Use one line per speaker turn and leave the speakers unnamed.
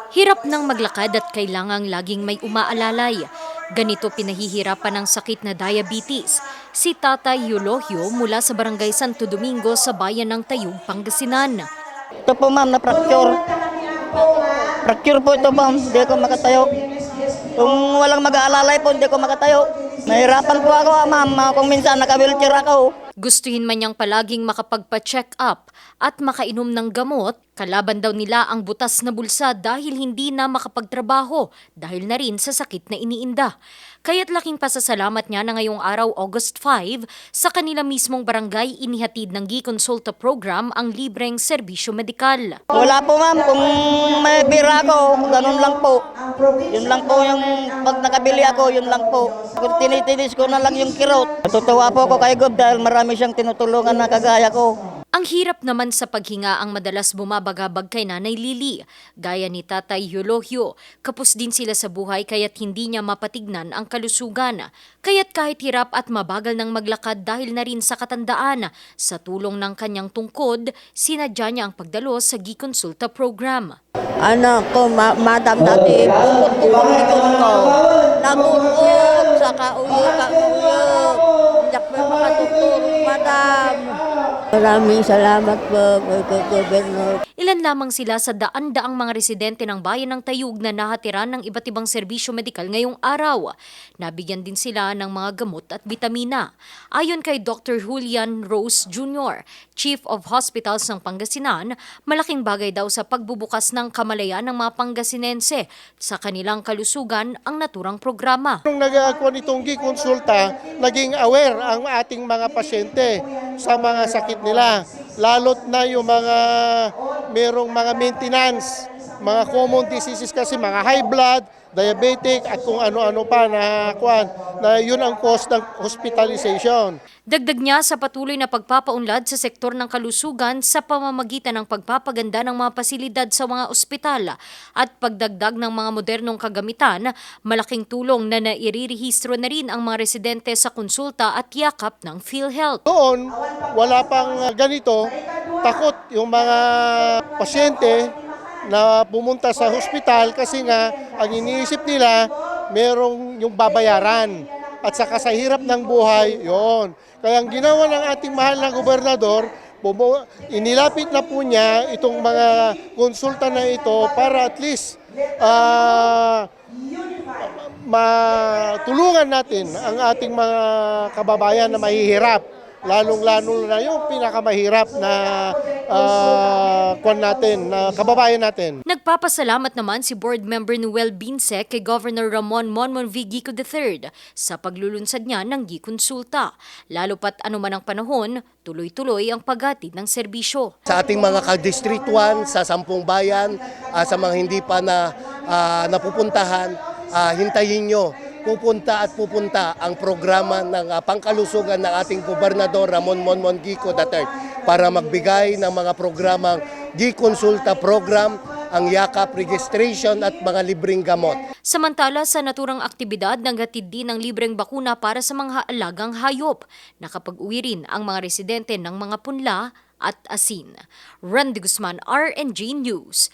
Hirap ng maglakad at kailangang laging may umaalalay. Ganito pinahihirapan ng sakit na diabetes. Si Tatay Eulogio mula sa Barangay Santo Domingo sa bayan ng Tayug, Pangasinan.
Ito po ma'am, na-fracture. Fracture po ito ma'am, hindi ako makatayo. Kung walang mag-aalalay po, hindi ako makatayo. Nahirapan po ako ma'am, kung minsan naka-wheelchair ako.
Gustuhin man niyang palaging makapagpa-check up at makainom ng gamot, kalaban daw nila ang butas na bulsa dahil hindi na makapagtrabaho dahil na rin sa sakit na iniinda. Kaya't laking pasasalamat niya na ngayong araw August 5 sa kanila mismong barangay inihatid ng Gikonsulta program ang libreng serbisyo medikal.
Wala po ma'am, kung may pira ako, ganun lang po. Yun lang po yung pag nakabili ako, yun lang po. Kung tinitinis ko na lang yung kirot. Natutuwa po ako kay Gob dahil marami siyang tinutulungan na kagaya ko.
Ang hirap naman sa paghinga ang madalas bumabagabag kay Nanay Lily. Gaya ni Tatay Eulogio, kapos din sila sa buhay kaya't hindi niya mapatignan ang kalusugan. Kaya't kahit hirap at mabagal ng maglakad dahil na rin sa katandaan, sa tulong ng kanyang tungkod, sinadya niya ang pagdalo sa Gikonsulta program.
Anak ko, madam dati, bukod ko bang likod ko. Nagukot sa kauyok. Hindi ako makatutulog, madam. Maraming salamat po, Gobernador.
Ilan lamang sila sa daan-daang mga residente ng bayan ng Tayug na nahatiran ng iba't ibang serbisyo medikal ngayong araw. Nabigyan din sila ng mga gamot at bitamina. Ayon kay Dr. Julian Rose Jr., Chief of Hospitals ng Pangasinan, malaking bagay daw sa pagbubukas ng kamalayan ng mga Pangasinense sa kanilang kalusugan ang naturang programa.
Nung nagawa nitong Gikonsulta, naging aware ang ating mga pasyente sa mga sakit nila. Lalo't na yung mga merong mga maintenance, mga common diseases kasi mga high blood, diabetic at kung ano-ano pa na yun ang cause ng hospitalization.
Dagdag niya sa patuloy na pagpapaunlad sa sektor ng kalusugan sa pamamagitan ng pagpapaganda ng mga pasilidad sa mga ospital at pagdagdag ng mga modernong kagamitan, malaking tulong na nairirehistro na rin ang mga residente sa konsulta at yakap ng PhilHealth.
Noon, wala pang ganito, takot yung mga pasyente na pumunta sa hospital kasi nga ang iniisip nila merong yung babayaran at saka sa hirap ng buhay, yon. Kaya ang ginawa ng ating mahal na gobernador, inilapit na po niya itong mga konsulta na ito para at least matulungan natin ang ating mga kababayan na mahihirap. Lalong-lalo na yung pinakamahirap na kababayan natin.
Nagpapasalamat naman si Board Member Noel Binse kay Governor Ramon Monmon V. Gico III sa paglulunsad niya ng Gikonsulta. Lalo pat anuman ang panahon, tuloy-tuloy ang paghatid ng serbisyo.
Sa ating mga ka-District 1, sa 10 bayan, sa mga hindi pa napupuntahan, hintayin nyo. Pupunta ang programa ng pangkalusugan ng ating Gobernador Ramon Monmon Gico III para magbigay ng mga programang Gikonsulta program, ang yakap registration at mga libreng gamot.
Samantala sa naturang aktibidad, naghatid din ng libreng bakuna para sa mga alagang hayop. Nakapag-uwi rin ang mga residente ng mga punla at asin. Randy Guzman, RNG News.